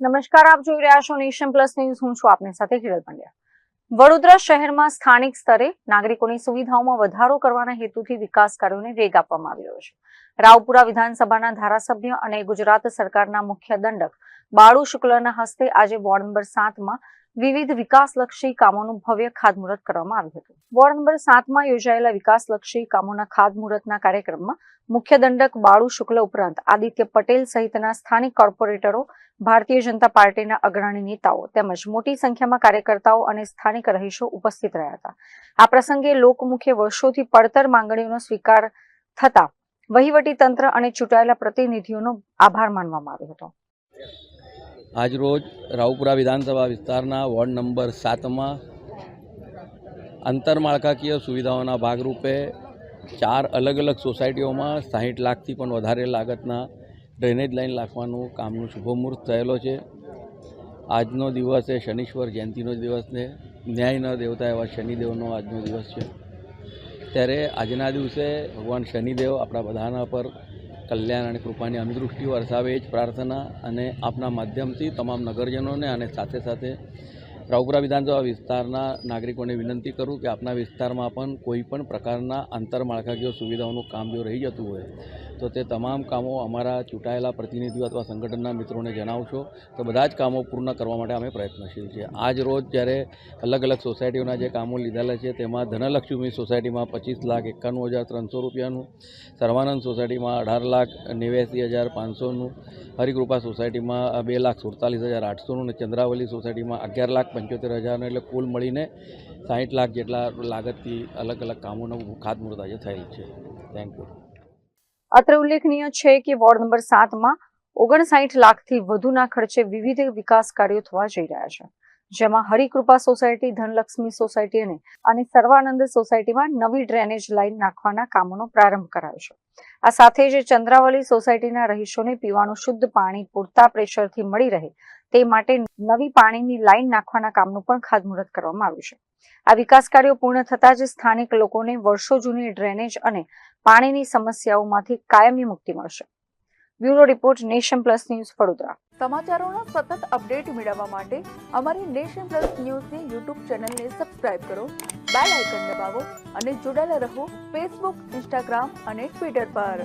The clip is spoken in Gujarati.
નમસ્કાર, આપ જોઈ રહ્યા છો નેશન પ્લસ ન્યૂઝ. હું છું આપની સાથે હિરલ પંડ્યા. વડોદરા શહેરમાં સ્થાનિક સ્તરે નાગરિકોની સુવિધાઓમાં વધારો કરવાના હેતુથી વિકાસ કાર્યોને વેગ આપવામાં આવી રહ્યો છે. રાવપુરા વિધાનસભાના ધારાસભ્ય અને ગુજરાત સરકારના મુખ્ય દંડક બાળુ શુક્લના હસ્તે આજે વોર્ડ નંબર 7માં વિવિધ વિકાસલક્ષી કામોનું ભવ્ય ખાતમુહૂર્ત કરવામાં આવ્યું હતું. વોર્ડ નંબર 7માં યોજાયેલા વિકાસલક્ષી કામોના ખાતમુહૂર્તના કાર્યક્રમમાં મુખ્ય દંડક બાળુ શુક્લ ઉપરાંત આદિત્ય પટેલ સહિતના સ્થાનિક કોર્પોરેટરો, ભારતીય જનતા પાર્ટીના અગ્રણી નેતાઓ તેમજ મોટી સંખ્યામાં કાર્યકર્તાઓ અને સ્થાનિક રહીશો ઉપસ્થિત રહ્યા હતા. આ પ્રસંગે લોકમુખે વર્ષોથી પડતર માંગણીઓનો સ્વીકાર થતા વહીવટી તંત્ર અને ચૂંટાયેલા પ્રતિનિધિઓનો આભાર માનવામાં આવ્યો હતો. આજરોજ રાવપુરા વિધાનસભા વિસ્તારના વોર્ડ નંબર 7માં આંતરમાળખાકીય સુવિધાઓના ભાગરૂપે 4 અલગ અલગ સોસાયટીઓમાં 60 લાખથી પણ વધારે લાગતના ડ્રેનેજ લાઇન નાખવાનું કામનું શુભમુહૂર્ત થયેલો છે. આજનો દિવસ એ શનીશ્વર જયંતિનો દિવસને ન્યાયના દેવતા એવા શનિદેવનો આજનો દિવસ છે. ત્યારે આજના દિવસે ભગવાન શનિદેવ આપણા બધાના પર કલ્યાણ અને કૃપાની અનુદૃષ્ટિ વરસાવે જ પ્રાર્થના અને આપના માધ્યમથી તમામ નગરજનોને અને સાથે સાથે રાવપુરા વિધાનસભા વિસ્તારના નાગરિકોને વિનંતી કરું કે આપના વિસ્તારમાં પણ કોઈ પણ પ્રકારના આંતરમાળખાકીય સુવિધાઓનું કામ જો રહી જતું હોય તો તે તમામ કામો અમારા ચૂંટાયેલા પ્રતિનિધિઓ અથવા સંગઠનના મિત્રોને જણાવશો તો બધા જ કામો પૂર્ણ કરવા માટે અમે પ્રયત્નશીલ છીએ. આજ રોજ જ્યારે અલગ અલગ સોસાયટીઓના જે કામો લીધેલા છે તેમાં ધનલક્ષ્મી સોસાયટીમાં 25,91,300 રૂપિયાનું, સર્વાનંદ સોસાયટીમાં 18,89,500નું, હરિકૃપા સોસાયટીમાં 2,47,800નું અને ચંદ્રાવલી સોસાયટીમાં 11,75,000નું, એટલે કુલ મળીને 60 લાખ જેટલા લાગતથી અલગ અલગ કામોનું ખાતમુહૂર્ત આજે થયેલ છે. Thank you. અત્રે ઉલ્લેખનીય છે કે વોર્ડ નંબર 7માં 59 લાખથી વધુના ખર્ચે વિવિધ વિકાસ કાર્યો થવા જઈ રહ્યા છે, જેમાં હરિકૃપા સોસાયટી, ધનલક્ષ્મી સોસાયટી અને સર્વાનંદ સોસાયટીમાં નવી ડ્રેનેજ લાઇન નાખવાના કામોનો પ્રારંભ કરાયો છે. આ સાથે જ ચંદ્રાવલી સોસાયટીના રહીશોને પીવાનું શુદ્ધ પાણી પૂરતા પ્રેશરથી મળી રહે તે માટે નવી પાણીની લાઇન નાખવાના કામનું પણ ખાતમુહૂર્ત કરવામાં આવ્યું છે. આ વિકાસ કાર્યો પૂર્ણ થતાં જ સ્થાનિક લોકોને વર્ષો જૂની ડ્રેનેજ અને પાણીની સમસ્યાઓમાંથી કાયમી મુક્તિ મળશે. Bureau report, nation plus news, Vadodara. સમાચારોના સતત અપડેટ મેળવવા માટે અમારી નેશન પ્લસ ન્યૂઝની યુટ્યુબ ચેનલને સબસ્ક્રાઇબ કરો, બેલ આઇકન દબાવો અને જોડાયેલા રહો ફેસબુક, ઇન્સ્ટાગ્રામ અને ટ્વિટર પર.